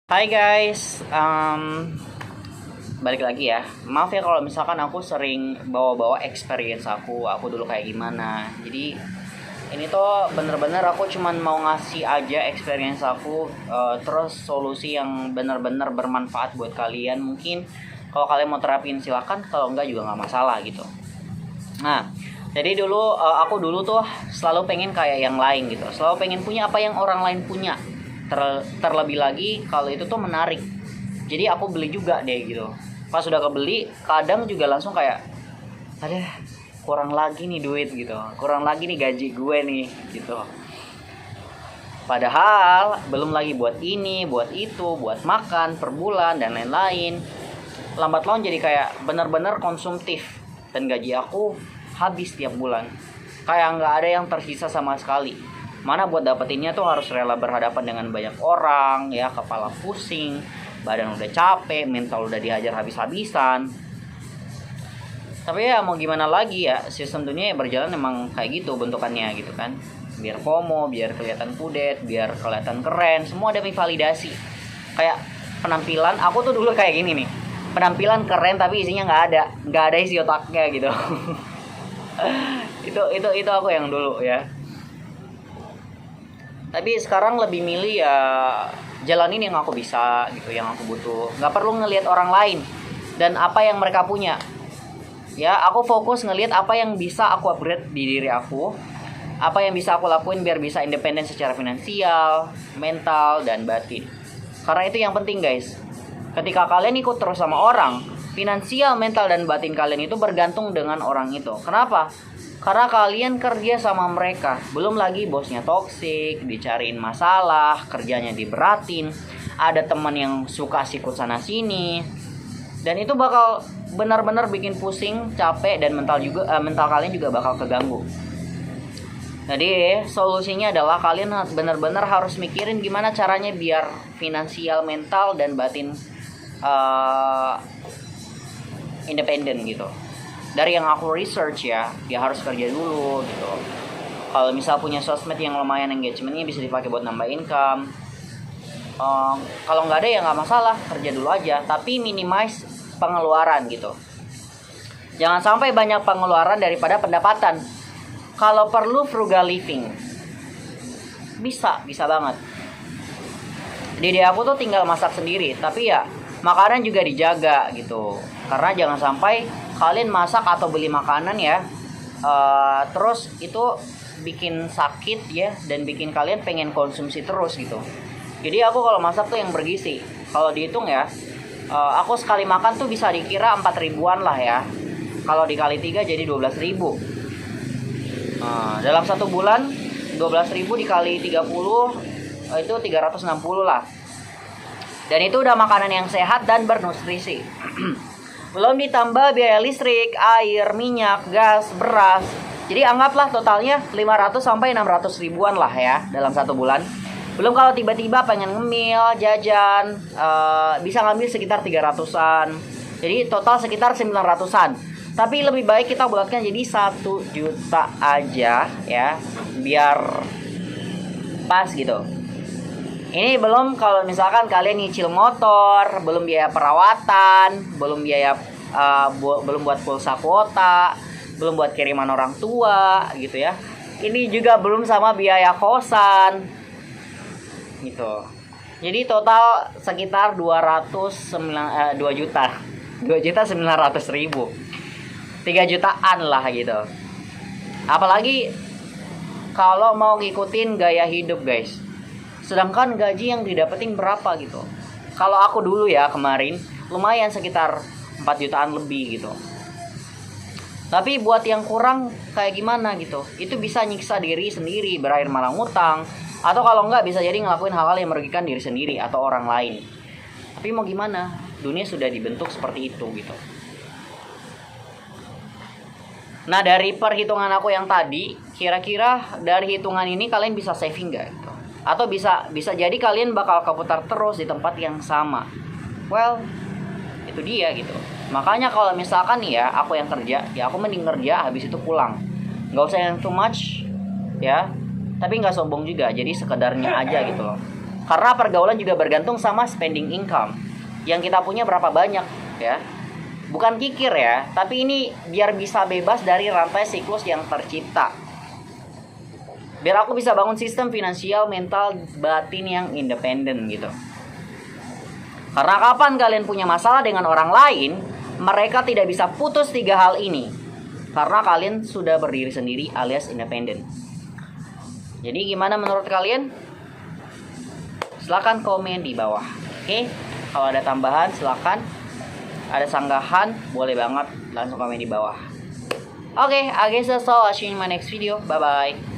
Hai guys, balik lagi ya. Maaf ya kalau misalkan aku sering bawa-bawa experience aku dulu kayak gimana. Jadi ini tuh bener-bener aku cuman mau ngasih aja experience aku, terus solusi yang bener-bener bermanfaat buat kalian. Mungkin kalau kalian mau terapin silakan, kalau enggak juga nggak masalah gitu. Nah, jadi dulu aku dulu tuh selalu pengen kayak yang lain gitu, selalu pengen punya apa yang orang lain punya. Terlebih lagi kalau itu tuh menarik, jadi aku beli juga deh gitu. Pas sudah kebeli kadang juga langsung kayak ada kurang lagi nih duit gitu, kurang lagi nih gaji gue nih gitu. Padahal belum lagi buat ini buat itu, buat makan per bulan dan lain-lain. Lambat laun jadi kayak bener-bener konsumtif, dan gaji aku habis tiap bulan, kayak nggak ada yang tersisa sama sekali. Mana buat dapetinnya tuh harus rela berhadapan dengan banyak orang ya, kepala pusing, badan udah capek, mental udah dihajar habis-habisan. Tapi ya mau gimana lagi ya, sistem dunia berjalan emang kayak gitu bentukannya gitu kan. Biar FOMO, biar kelihatan kudet, biar kelihatan keren, semua ada validasi. Kayak penampilan, aku tuh dulu kayak gini nih, penampilan keren tapi isinya nggak ada isi otaknya gitu. itu aku yang dulu ya. Tapi sekarang lebih milih ya jalanin yang aku bisa gitu, yang aku butuh. Nggak perlu ngelihat orang lain dan apa yang mereka punya. Ya, aku fokus ngelihat apa yang bisa aku upgrade di diri aku. Apa yang bisa aku lakuin biar bisa independen secara finansial, mental, dan batin. Karena itu yang penting guys. Ketika kalian ikut terus sama orang, finansial, mental, dan batin kalian itu bergantung dengan orang itu. Kenapa? Karena kalian kerja sama mereka. Belum lagi bosnya toksik, dicariin masalah, kerjanya diberatin, ada teman yang suka sikut sana sini, dan itu bakal benar-benar bikin pusing, capek, dan mental kalian juga bakal keganggu. Jadi solusinya adalah kalian benar-benar harus mikirin gimana caranya biar finansial, mental, dan batin independen gitu. Dari yang aku research ya, dia harus kerja dulu gitu. Kalau misal punya sosmed yang lumayan engagementnya bisa dipakai buat nambah income. Kalau nggak ada ya nggak masalah, kerja dulu aja. Tapi minimize pengeluaran gitu. Jangan sampai banyak pengeluaran daripada pendapatan. Kalau perlu frugal living, bisa banget. Jadi aku tuh tinggal masak sendiri, tapi ya makanan juga dijaga gitu. Karena jangan sampai kalian masak atau beli makanan ya, terus itu bikin sakit ya, dan bikin kalian pengen konsumsi terus gitu. Jadi aku kalau masak tuh yang bergizi. Kalau dihitung ya, aku sekali makan tuh bisa dikira 4 ribuan lah ya. Kalau dikali 3 jadi 12 ribu. Dalam satu bulan 12 ribu dikali 30 itu 360 lah. Dan itu udah makanan yang sehat dan bernutrisi. Belum ditambah biaya listrik, air, minyak, gas, beras. Jadi anggaplah totalnya 500 sampai 600 ribuan lah ya dalam satu bulan. Belum kalau tiba-tiba pengen ngemil, jajan, bisa ngambil sekitar 300-an. Jadi total sekitar 900-an. Tapi lebih baik kita bulatkan jadi 1 juta aja ya, biar pas gitu. Ini belum kalau misalkan kalian nyicil motor, belum biaya perawatan, belum belum buat pulsa kuota, belum buat kiriman orang tua gitu ya. Ini juga belum sama biaya kosan gitu. Jadi total sekitar 2 juta 2.900.000, 3 jutaan lah gitu. Apalagi kalau mau ngikutin gaya hidup guys. Sedangkan gaji yang didapetin berapa gitu. Kalau aku dulu ya kemarin lumayan sekitar 4 jutaan lebih gitu. Tapi buat yang kurang kayak gimana gitu, itu bisa nyiksa diri sendiri, berakhir malah ngutang. Atau kalau enggak bisa jadi ngelakuin hal-hal yang merugikan diri sendiri atau orang lain. Tapi mau gimana, dunia sudah dibentuk seperti itu gitu. Nah dari perhitungan aku yang tadi, kira-kira dari hitungan ini kalian bisa saving gak gitu? Atau bisa jadi kalian bakal keputar terus di tempat yang sama. Well, itu dia gitu. Makanya kalau misalkan nih ya, aku yang kerja, ya aku mending kerja habis itu pulang. Gak usah yang too much ya, tapi gak sombong juga, jadi sekedarnya aja gitu loh. Karena pergaulan juga bergantung sama spending income. Yang kita punya berapa banyak ya. Bukan kikir ya, tapi ini biar bisa bebas dari rantai siklus yang tercipta. Biar aku bisa bangun sistem finansial, mental, batin yang independen gitu. Karena kapan kalian punya masalah dengan orang lain, mereka tidak bisa putus 3 hal ini. Karena kalian sudah berdiri sendiri alias independen. Jadi gimana menurut kalian? Silahkan komen di bawah. Oke, kalau ada tambahan silahkan. Ada sanggahan boleh banget langsung komen di bawah. Oke, I guess that's all. I'll see you in my next video. Bye bye.